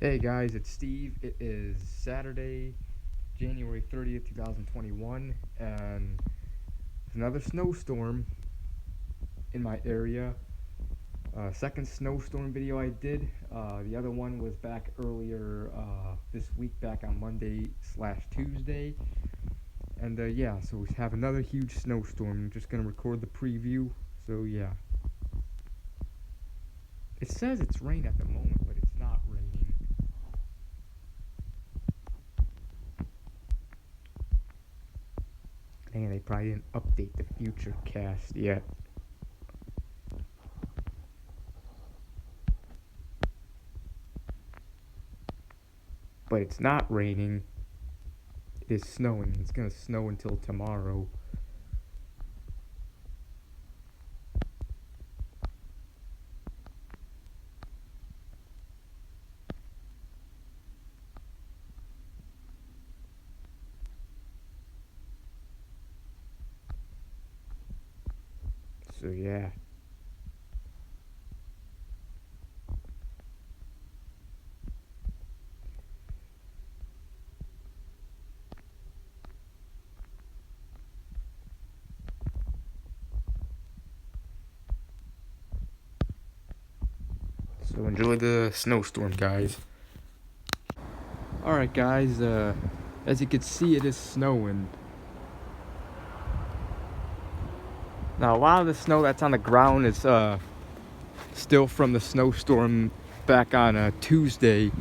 Hey guys, it's Steve. It is Saturday, January 30th, 2021, and there's another snowstorm in my area. Second snowstorm video I did. The other one was back earlier this week, back on Monday/Tuesday. And yeah, so we have another huge snowstorm. I'm just gonna record the preview. So yeah. It says it's rain at the moment, but it's not raining. Dang, they probably didn't update the future cast yet. But it's not raining. It is snowing. It's gonna snow until tomorrow. So yeah. So enjoy the snowstorm, guys. Alright guys, as you can see, it is snowing. Now a lot of the snow that's on the ground is still from the snowstorm back on Tuesday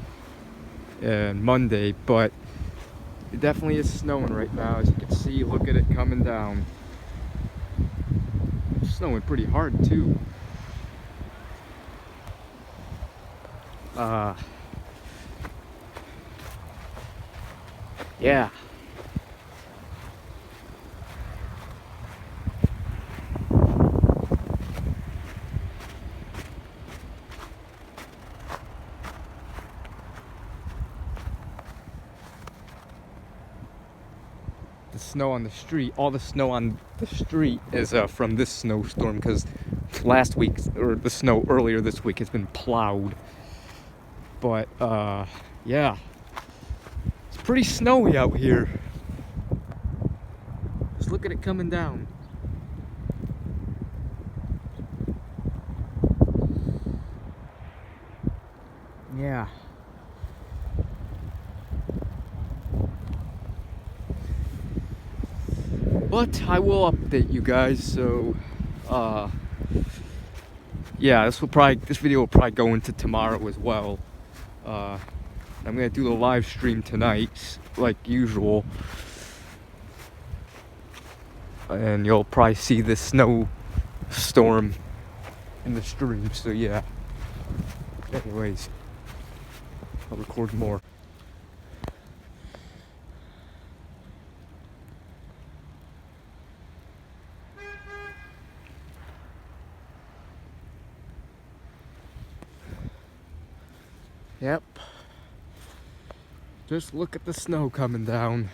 and Monday, but it definitely is snowing right now. As you can see, look at it coming down. It's snowing pretty hard too. Yeah. The snow on the street, all the snow on the street is from this snowstorm, because last week, or the snow earlier this week, has been plowed. But yeah, it's pretty snowy out here. Just look at it coming down. Yeah. But I will update you guys. So yeah, this video will probably go into tomorrow as well. I'm gonna do the live stream tonight, like usual, and you'll probably see this snowstorm in the stream. So yeah. Anyways, I'll record more. Yep. Just look at the snow coming down.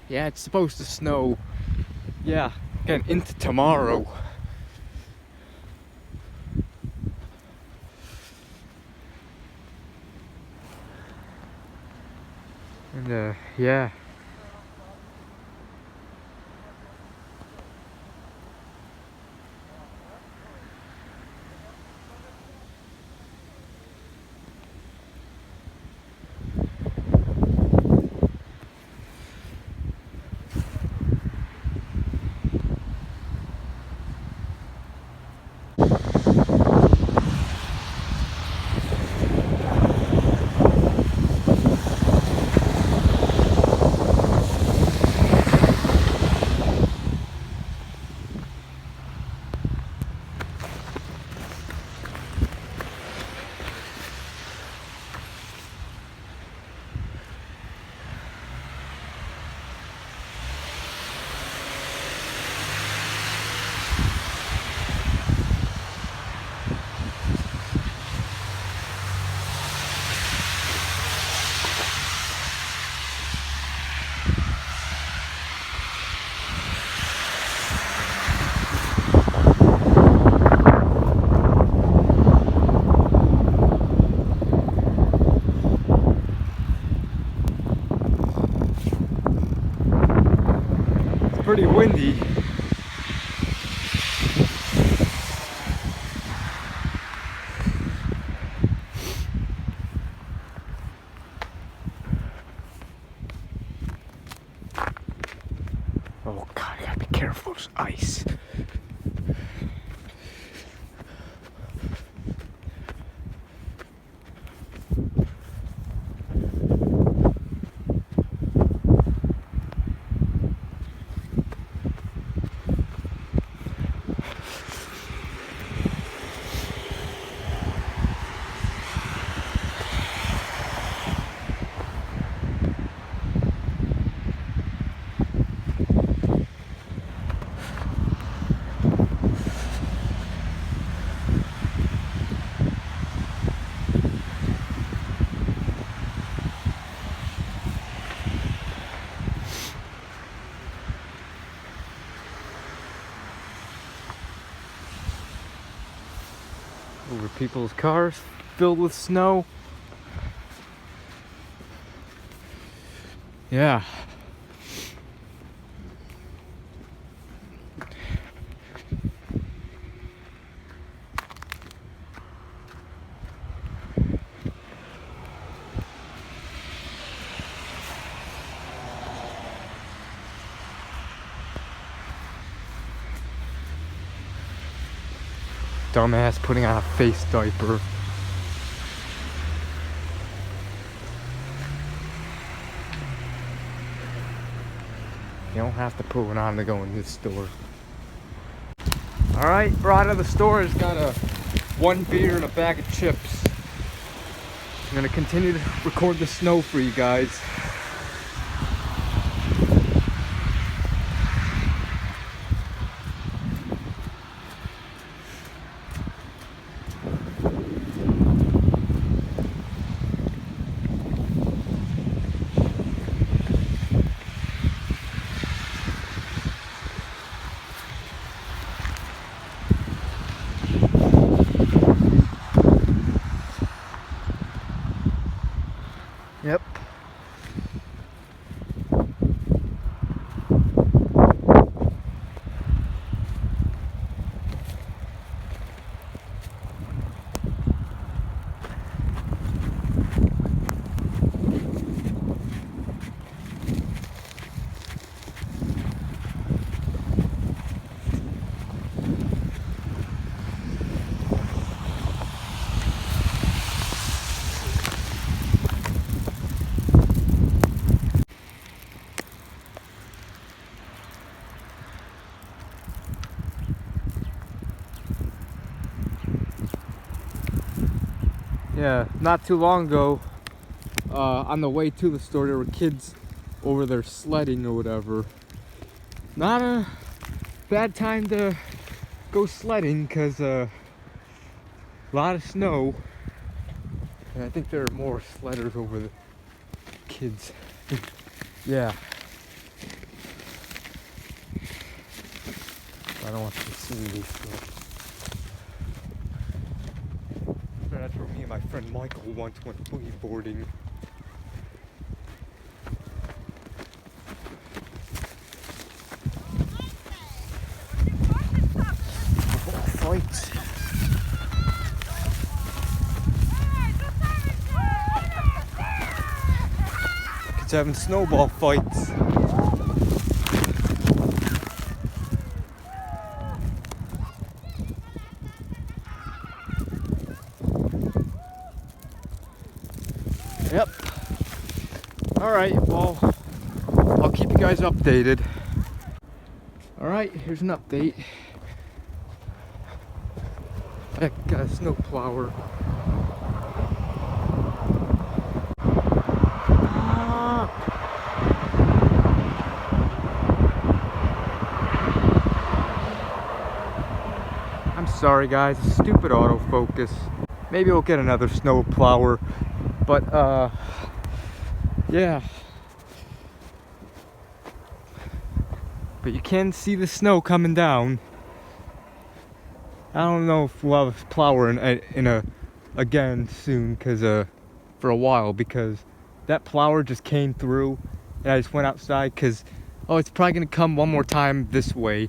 Yeah, it's supposed to snow, yeah, again into tomorrow. And yeah. windy. Oh God, I gotta be careful, there's ice. Over people's cars filled with snow. Yeah. Dumbass putting on a face diaper. You don't have to put one on to go in this store. Alright, brought out of the store has got a 1 beer and a bag of chips. I'm gonna continue to record the snow for you guys. Yep. Yeah, not too long ago, on the way to the store, there were kids over there sledding or whatever. Not a bad time to go sledding because a lot of snow. And I think there are more sledders over the kids. Yeah. I don't want to see these. That's where me and my friend Michael once went boogie boarding. Fights. Kids having snowball fights. Yep. Alright, well, I'll keep you guys updated. Alright, here's an update. I got a snow plower. I'm sorry guys, stupid autofocus. Maybe we'll get another snow plower, but yeah. But you can see the snow coming down. I don't know if we'll have a plower again soon, for a while, because that plower just came through, and I just went outside because oh, it's probably gonna come one more time this way.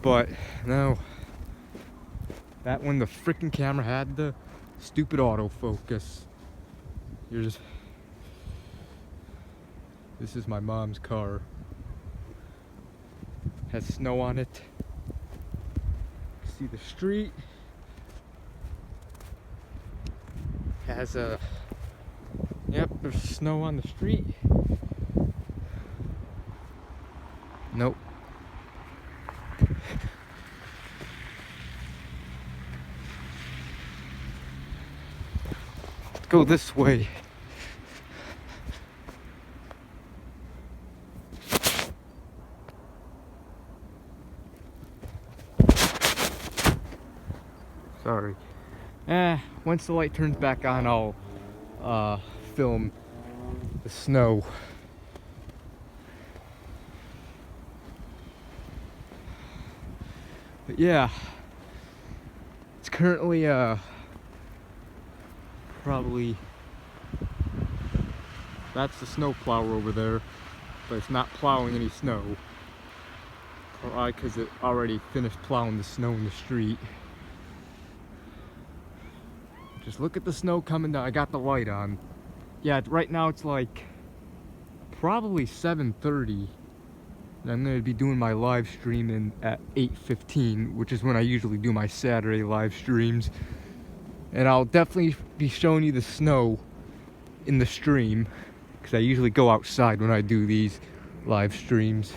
But no. That when the freaking camera had the stupid autofocus. This is my mom's car. Has snow on it. See the street. Has a, yep, there's snow on the street. Nope. Let's go this way. Sorry. Once the light turns back on, I'll film the snow. But yeah, it's currently probably, that's the snow plower over there, but it's not plowing any snow. Probably because it already finished plowing the snow in the street. Just look at the snow coming down. I got the light on. Yeah, right now it's like probably 7:30. And I'm going to be doing my live streaming at 8:15, which is when I usually do my Saturday live streams. And I'll definitely be showing you the snow in the stream, because I usually go outside when I do these live streams.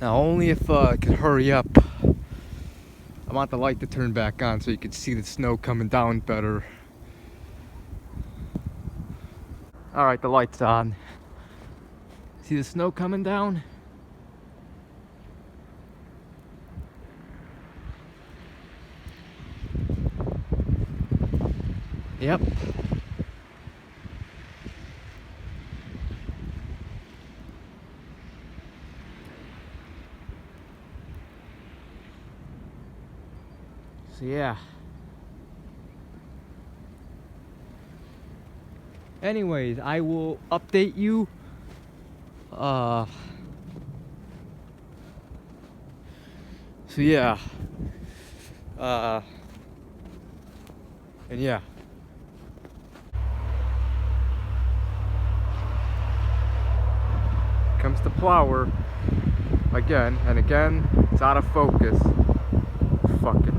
Now, only if I could hurry up. I want the light to turn back on so you can see the snow coming down better. Alright, the light's on. See the snow coming down? Yep. So yeah. Anyways, I will update you. So yeah. And yeah. Comes the plower again and again. It's out of focus. Fuck it.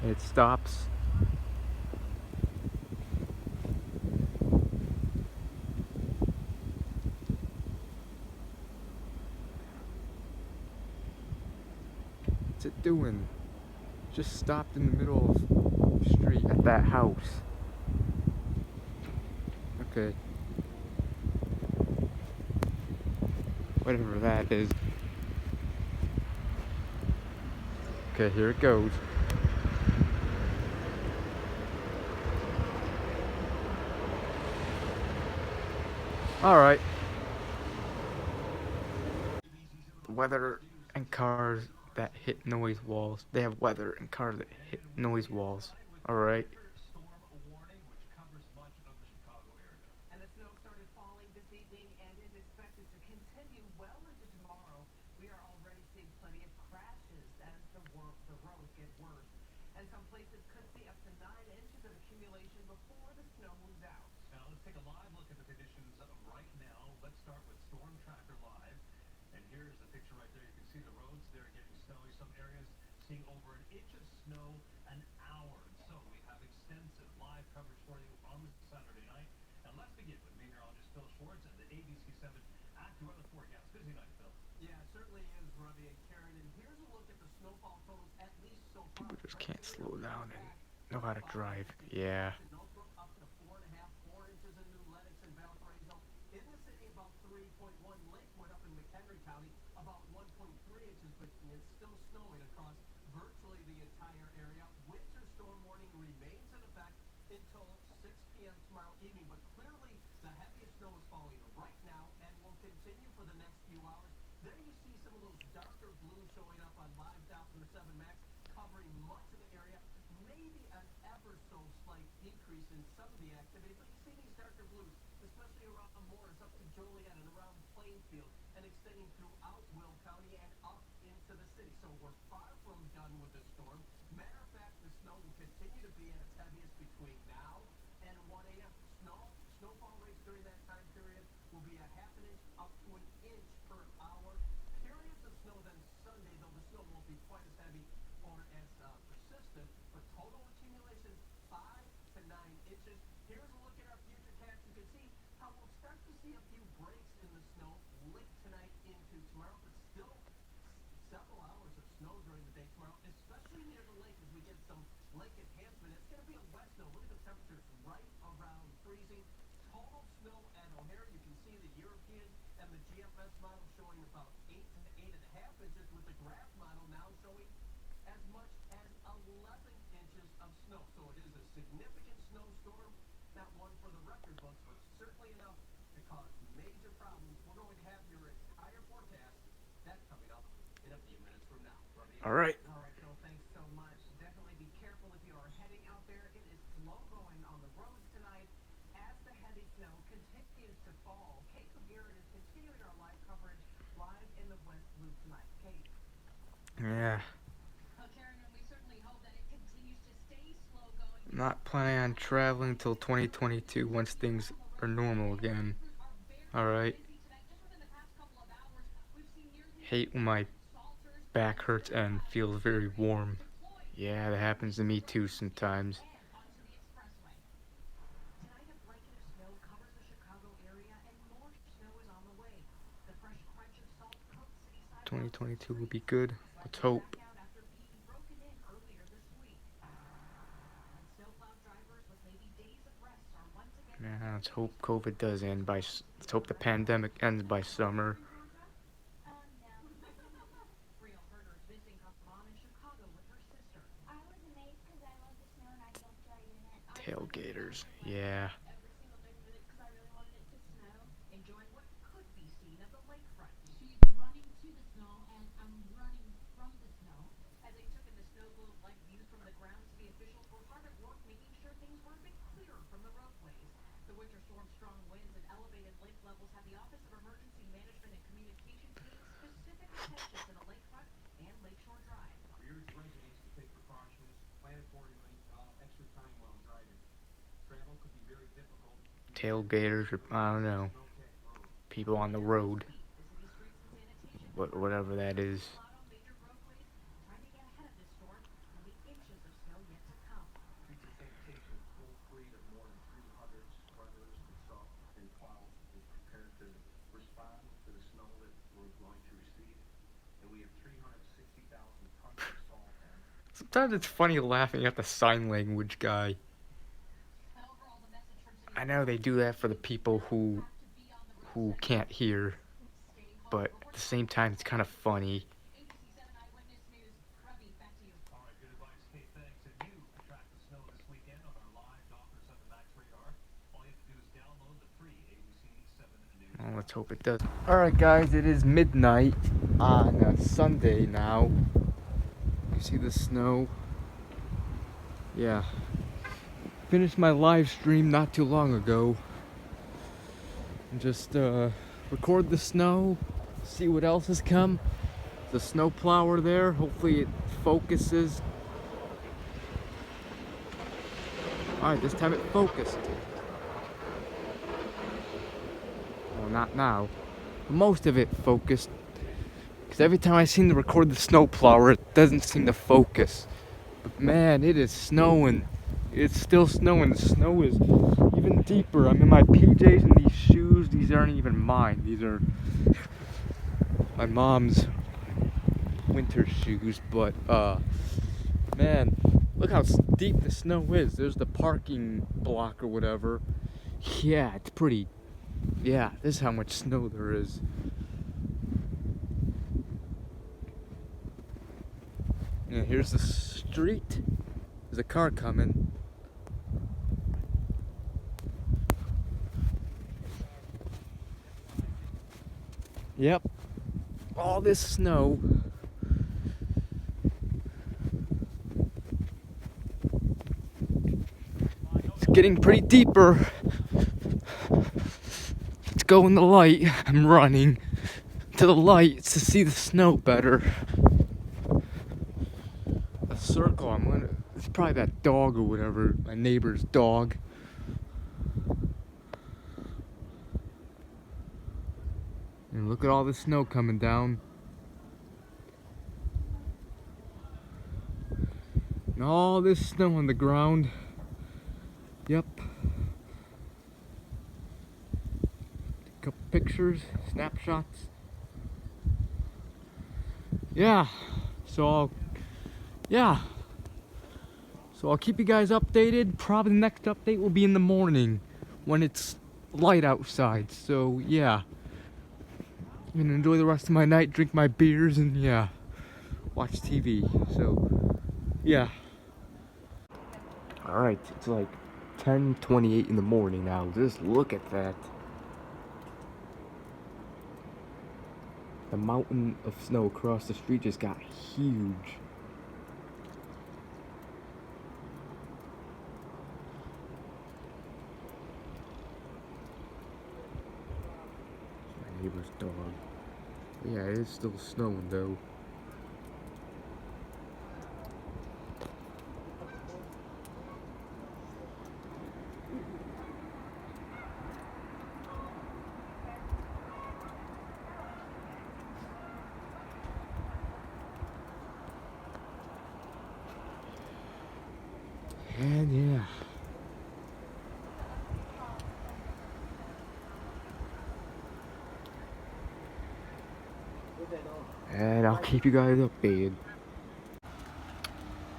It stops. What's it doing? Just stopped in the middle of the street at that house. Okay. Whatever that is. Okay, here it goes. Alright. Weather and cars that hit noise walls. They have weather and cars that hit noise walls. Alright. And the snow started falling this evening and is expected to continue well into tomorrow. We are already seeing plenty of crashes as the roads get worse. And some places could see up to 9 inches of accumulation before the snow moves out. Now let's take a live look at the conditions right now. Let's start with Storm Tracker Live. And here's the picture right there. You can see the roads there getting snowy. Some areas seeing over an inch of snow an hour. And so we have extensive live coverage for you on this Saturday night. And let's begin with meteorologist Phil Schwartz and the ABC 7 AccuWeather forecast. Busy night, Phil. Yeah, it certainly is, Robbie and Karen. And here's a look at the snowfall totals, at least so far. People just can't slow down and know how to drive. Yeah. Up to 4.5, 4 inches in New Lenox and Valparaiso. In the city, about 3.1. Lakewood up in McHenry County, about 1.3 inches, but it's still snowing across virtually the entire area. Winter storm warning remains in effect until 6 p.m. tomorrow evening, but clearly the heaviest snow is falling right now and will continue for the next few hours. Then you see some of those darker blues showing up on live Doppler 7 Max, covering much of the area. Maybe an ever so slight decrease in some of the activity, but you see these darker blues, especially around Morris, up to Joliet, and around Plainfield, and extending throughout Will County and up into the city. So we're far from done with the storm. Matter of fact, the snow will continue to be at its heaviest between now and 1 a.m. Snowfall rates during that time period will be a half an inch up to an inch per hour. Periods of snow then Sunday, though the snow won't be quite as heavy or as persistent, but total accumulations 5 to 9 inches. Here's a look at our futurecast. You can see how we'll start to see a few breaks in the snow late tonight into tomorrow, but still several hours of snow during the day tomorrow, especially near the lake as we get some lake enhancement. It's going to be a wet snow. Look at the temperatures right around freezing. Total snow at O'Hare. You can see the European and the GFS model showing about 8 to 8.5 inches, with the graph model now showing as much as 11 inches of snow. So it is a significant snowstorm, not one for the record books, but certainly enough to cause major problems. We're going to have your entire forecast, that coming up in a few minutes from now. All right. All right, Phil, thanks so much. Definitely be careful if you are heading out there. It is slow going on the roads tonight as the heavy snow continues to fall. Kate Garrett is continuing our live coverage live in the West Loop tonight. Kate. Yeah. Karen, and we certainly hope that it continues to stay slow going. Not planning on traveling till 2022 once things are normal again. Alright. Hate when my back hurts and feels very warm. Yeah, that happens to me too sometimes. Tonight, a blanket of snow covers the Chicago area, and more snow is on the way. The fresh crunch of salt coats city sidewalks 2022 will be good. Let's hope. out after being broken in earlier this week. Snowplow drivers with maybe days of rest are once again. Yeah, let's hope COVID does end by. Let's hope the pandemic ends by summer. Real herders visiting her mom in Chicago with her sister. I was amazed because I love the snow and I don't drive in it. Tailgaters. Yeah. Every single day with it because I really wanted it to snow. Enjoying what could be seen of the lakefront. She's running to the snow and I'm running from the snow. As they took in the snow globe-like views from the ground, city officials were hard at work making sure things were a bit clearer from the roadways. The winter storm's strong winds and elevated lake levels had the Office of Emergency Management and Communication paying specific attention to the lakefront and Lakeshore Drive. We urge residents to take precautions, plan accordingly, extra time while driving. Travel could be very difficult. Tailgaters, or I don't know. People on the road. Whatever that is. Out on major roadways, trying to get ahead of this storm and the inches of snow yet to come. Future sanitation full fleet of more than 300 spreaders and salt and plows is prepared to respond to the snow that we're going to receive. And we have 360,000 tons of salt and Sometimes it's funny laughing at the sign language guy. Overall, the message from city I know they do that for the people who can't hear, but at the same time it's kind of funny. ABC 7 Eyewitness News. Ruby, back to you. all right, good advice, Kate. Thanks. And you can track the snow this weekend on our live Doppler 7 Max radar. All you have to do is download the free ABC 7 News. Well, let's hope it does. Alright guys, it is midnight on a Sunday now. You see the snow? Yeah. Finished my live stream not too long ago. And just record the snow, see what else has come. The snow plower there, hopefully it focuses. Alright, this time it focused. Well, not now. Most of it focused. Because every time I seem to record the snow plower, it doesn't seem to focus. But man, it is snowing. It's still snowing. The snow is even deeper. I'm in my PJs and these shoes. These aren't even mine. These are my mom's winter shoes. But, man, look how deep the snow is. There's the parking block or whatever. Yeah, it's pretty. Yeah, this is how much snow there is. Yeah, here's the street. There's a car coming. Yep. all this snow. It's getting pretty deeper. Let's go in the light. I'm running to the light to see the snow better. A circle. It's probably that dog or whatever. My neighbor's dog. And look at all the snow coming down. And all this snow on the ground. Yep. A couple pictures, snapshots. Yeah. So I'll keep you guys updated. Probably the next update will be in the morning when it's light outside. So yeah. I'm gonna enjoy the rest of my night, drink my beers, and yeah, watch TV. So yeah. Alright, it's like 10:28 in the morning now. Just look at that. The mountain of snow across the street just got huge. My neighbor's dog. Yeah, it is still snowing though. And yeah. And I'll keep you guys updated.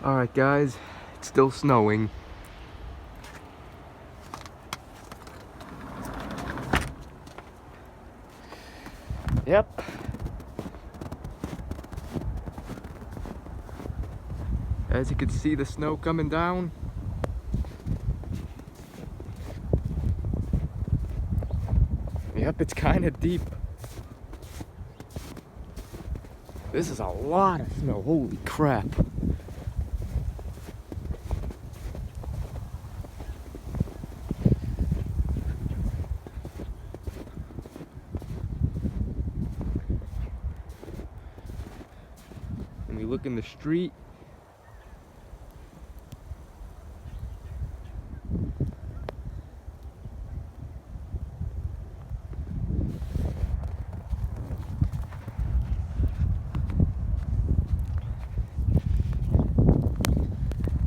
Alright guys, it's still snowing. Yep. As you can see, the snow coming down. Yep, it's kind of deep. This is a lot of snow, holy crap. When we look in the street,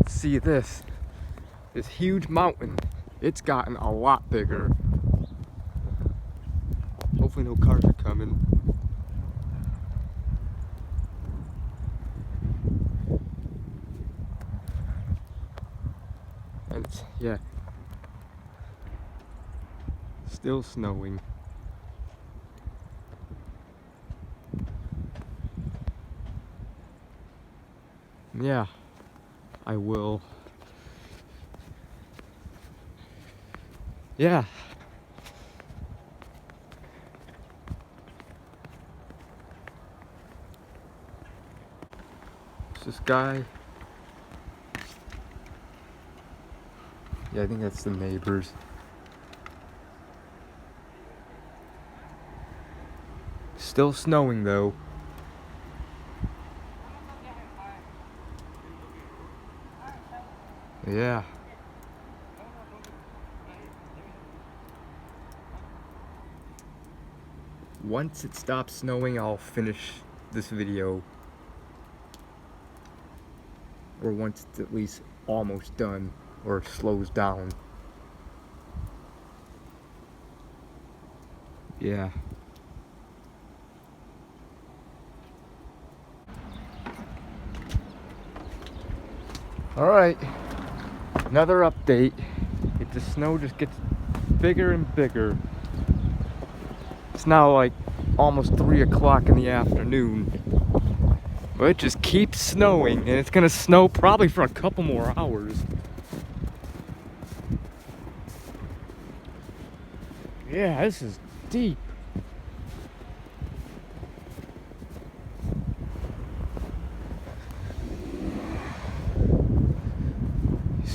see this huge mountain. It's gotten a lot bigger. Hopefully no cars are coming. And it's, yeah, still snowing. Yeah, I will. Yeah. It's this guy. Yeah, I think that's the neighbors. Still snowing though. Yeah. Once it stops snowing, I'll finish this video. Or once it's at least almost done, or it slows down. Yeah. Alright. Another update. The snow just gets bigger and bigger. It's now like almost 3 o'clock in the afternoon. But it just keeps snowing, and it's gonna snow probably for a couple more hours. Yeah, this is deep.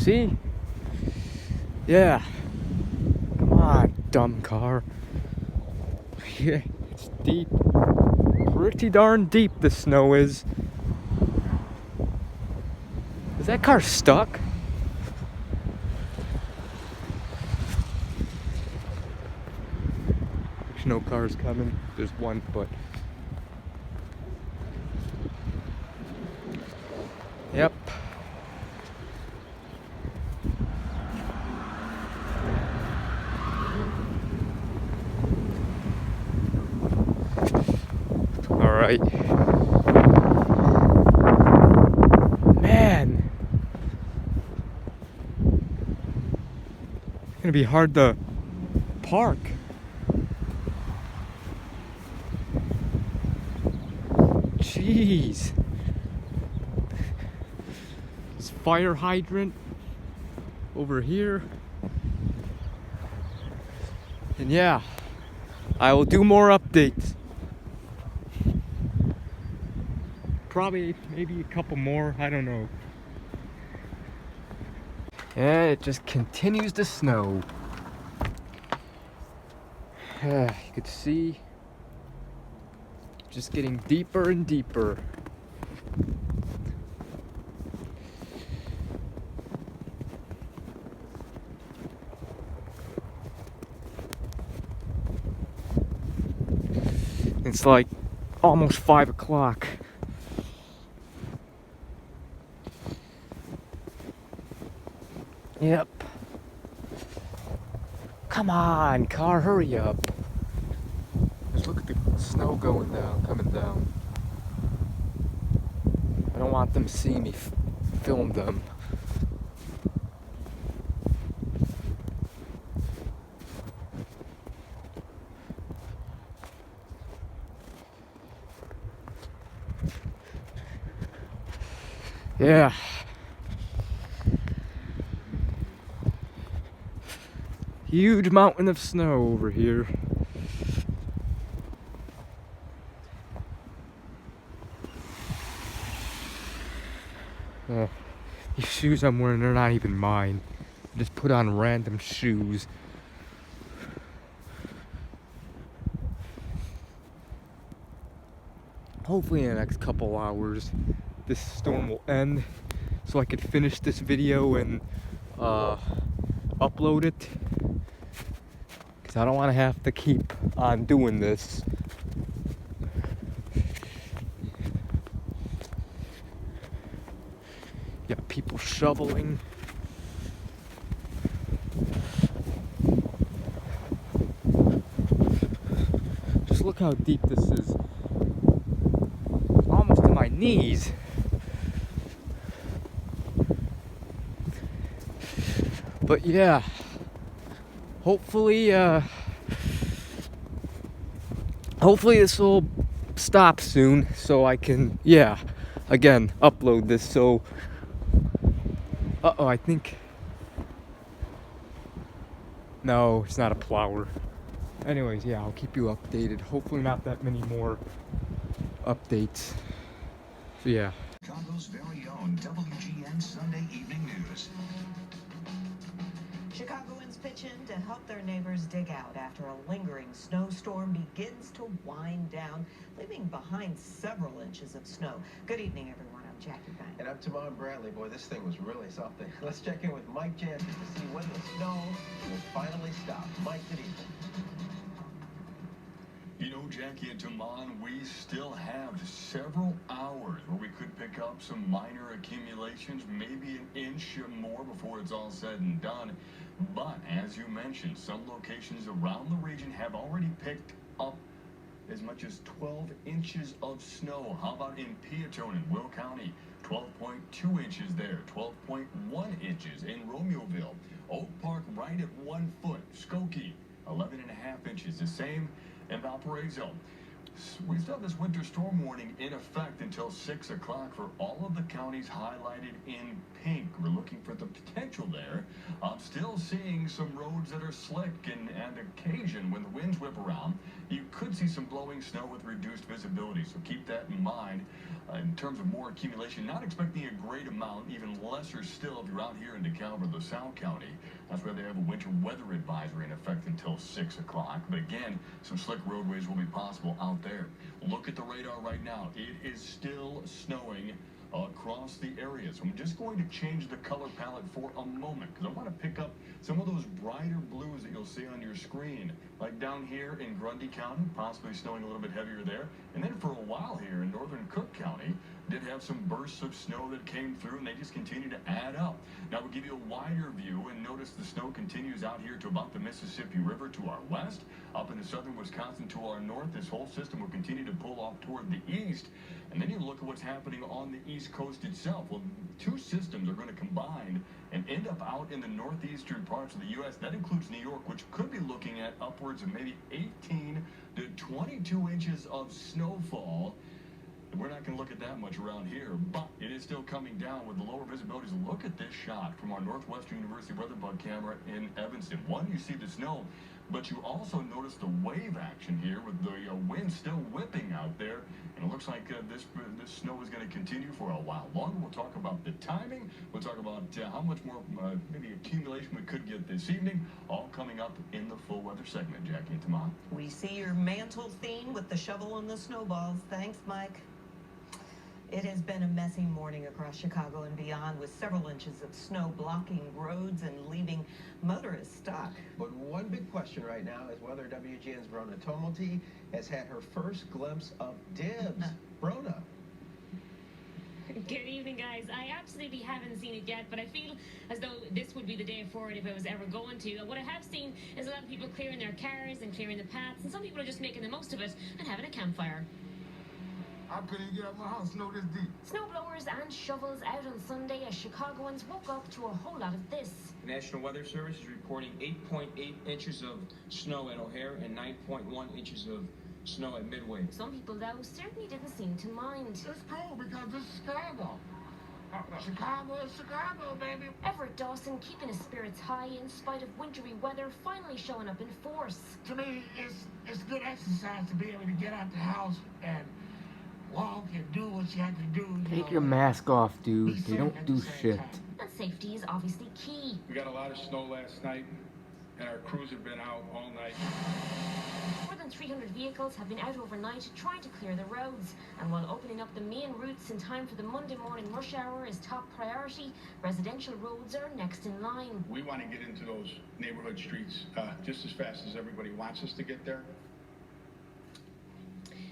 See? Yeah. Come on, dumb car. Yeah, it's deep. Pretty darn deep the snow is. Is that car stuck? There's no cars coming. There's one, but... Yep. Alright. Man. It's gonna be hard to park. Jeez. This fire hydrant over here. And yeah, I will do more updates. Probably, maybe a couple more, I don't know. And it just continues to snow. You could see, just getting deeper and deeper. It's like almost 5 o'clock. Yep. Come on, car, hurry up. Just look at the snow going down, coming down. I don't want them to see me film them. Yeah. Huge mountain of snow over here. These shoes I'm wearing, they're not even mine. I just put on random shoes. Hopefully in the next couple hours this storm will end so I could finish this video and upload it, because I don't want to have to keep on doing this. Got people shoveling. Just look how deep this is. Almost to my knees. But yeah, hopefully this will stop soon so I can, yeah, again, upload this. So, I think, no, it's not a plower. Anyways, yeah, I'll keep you updated. Hopefully not that many more updates. So yeah. Chicago's very own WGN Sunday Evening News. Chicagoans pitch in to help their neighbors dig out after a lingering snowstorm begins to wind down, leaving behind several inches of snow. Good evening, everyone. I'm Jackie Banks. And I'm Tamar Bradley. Boy, this thing was really something. Let's check in with Mike Jansen to see when the snow will finally stop. Mike, good evening. You know, Jackie and Taman, we still have several hours where we could pick up some minor accumulations, maybe an inch or more before it's all said and done. But as you mentioned, some locations around the region have already picked up as much as 12 inches of snow. How about in Peatone in Will County? 12.2 inches there, 12.1 inches in Romeoville. Oak Park right at 1 foot. Skokie, 11.5 inches. The same in Valparaiso. We still have this winter storm warning in effect until 6 o'clock for all of the counties highlighted in pink. We're looking for the potential there. I'm still seeing some roads that are slick, and occasion when the winds whip around, you could see some blowing snow with reduced visibility. So keep that in mind. In terms of more accumulation, not expecting a great amount, even lesser still if you're out here in DeKalb or LaSalle County. That's why they have a winter weather advisory in effect until 6 o'clock. But again, some slick roadways will be possible out there. Look at the radar right now. It is still snowing across the area. So I'm just going to change the color palette for a moment because I want to pick up some of those brighter blues that you'll see on your screen. Like down here in Grundy County, possibly snowing a little bit heavier there. And then for a while here in northern Cook County, did have some bursts of snow that came through, and they just continue to add up. Now we'll give you a wider view, and notice the snow continues out here to about the Mississippi River to our west. Up into southern Wisconsin to our north, this whole system will continue to pull off toward the east. And then you look at what's happening on the east coast itself. Well, two systems are going to combine and end up out in the northeastern parts of the U.S. That includes New York, which could be looking at upwards of maybe 18 to 22 inches of snowfall. We're not going to look at that much around here, but it is still coming down with the lower visibilities. Look at this shot from our Northwestern University weatherbug camera in Evanston. One, you see the snow, but you also notice the wave action here with the wind still whipping out there. And it looks like this snow is going to continue for a while longer. We'll talk about the timing. We'll talk about how much more maybe accumulation we could get this evening. All coming up in the full weather segment. Jackie and Tamon. We see your mantle theme with the shovel and the snowballs. Thanks, Mike. It has been a messy morning across Chicago and beyond, with several inches of snow blocking roads and leaving motorists stuck. But one big question right now is whether WGN's Brona Tomolty has had her first glimpse of dibs. Brona. Good evening, guys. I absolutely haven't seen it yet, but I feel as though this would be the day for it if I was ever going to. What I have seen is a lot of people clearing their cars and clearing the paths, and some people are just making the most of it and having a campfire. I couldn't get out of my house, snow this deep. Snowblowers and shovels out on Sunday as Chicagoans woke up to a whole lot of this. The National Weather Service is reporting 8.8 inches of snow at O'Hare and 9.1 inches of snow at Midway. Some people, though, certainly didn't seem to mind. It's cold because this is Chicago. Chicago is Chicago, baby. Everett Dawson keeping his spirits high in spite of wintry weather finally showing up in force. To me, it's good exercise to be able to get out the house and walk and do what you have to do. Take your mask off, dude. They don't do shit. And safety is obviously key. We got a lot of snow last night, and our crews have been out all night. More than 300 vehicles have been out overnight trying to clear the roads. And while opening up the main routes in time for the Monday morning rush hour is top priority, residential roads are next in line. We want to get into those neighborhood streets just as fast as everybody wants us to get there.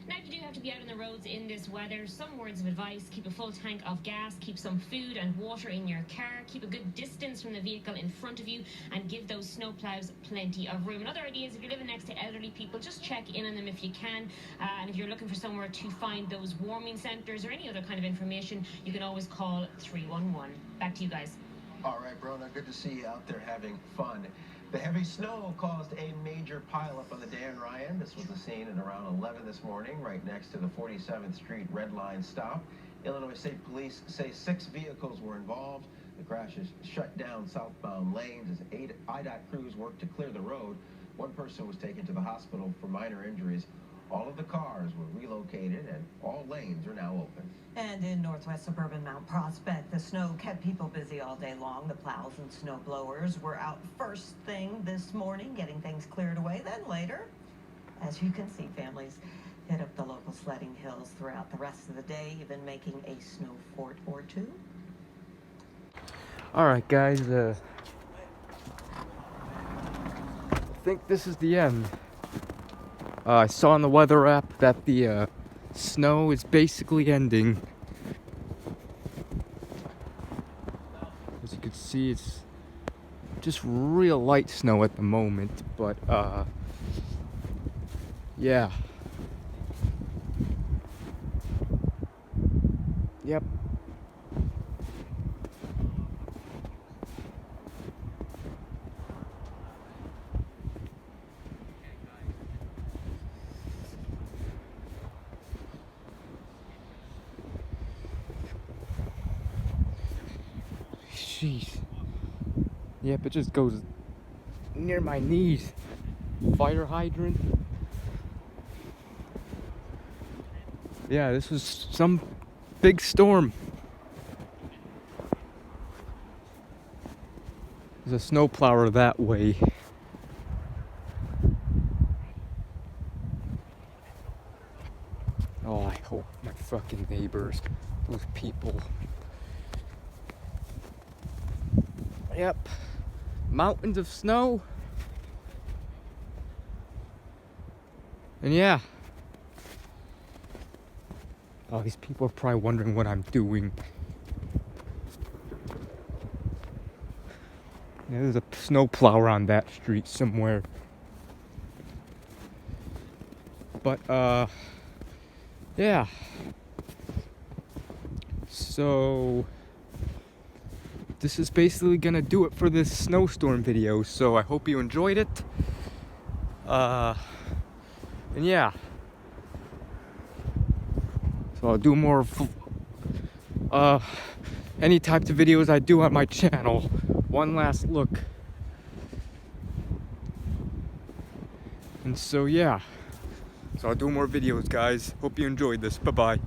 Now, if you do have to be out on the roads in this weather, some words of advice: keep a full tank of gas, keep some food and water in your car, keep a good distance from the vehicle in front of you, and give those snowplows plenty of room. Another idea is if you're living next to elderly people, just check in on them if you can. And if you're looking for somewhere to find those warming centres or any other kind of information, you can always call 311. Back to you guys. All right, Brona, good to see you out there having fun. The heavy snow caused a major pileup on the Dan Ryan. This was the scene at around 11 this morning, right next to the 47th Street Red Line stop. Illinois State Police say 6 vehicles were involved. The crash has shut down southbound lanes as 8 IDOT crews worked to clear the road. One person was taken to the hospital for minor injuries. All of the cars were relocated and all lanes are now open. And in northwest suburban Mount Prospect, the snow kept people busy all day long. The plows and snow blowers were out first thing this morning, getting things cleared away. Then later, as you can see, families hit up the local sledding hills throughout the rest of the day, even making a snow fort or two. All right, guys. I think this is the end. I saw on the weather app that the snow is basically ending. As you can see, it's just real light snow at the moment, but yeah. Yep. jeez. Yep, it just goes near my knees. Fire hydrant. Yeah, this was some big storm. There's a snowplower that way. Oh, I hope my fucking neighbors, those people. Yep, mountains of snow. And yeah. Oh, these people are probably wondering what I'm doing. Yeah, there's a snowplower on that street somewhere. But, yeah. So, this is basically gonna do it for this snowstorm video. So, I hope you enjoyed it. And yeah. So, I'll do more any types of videos I do on my channel. One last look. And so, yeah. So I'll do more videos, guys. Hope you enjoyed this. Bye-bye.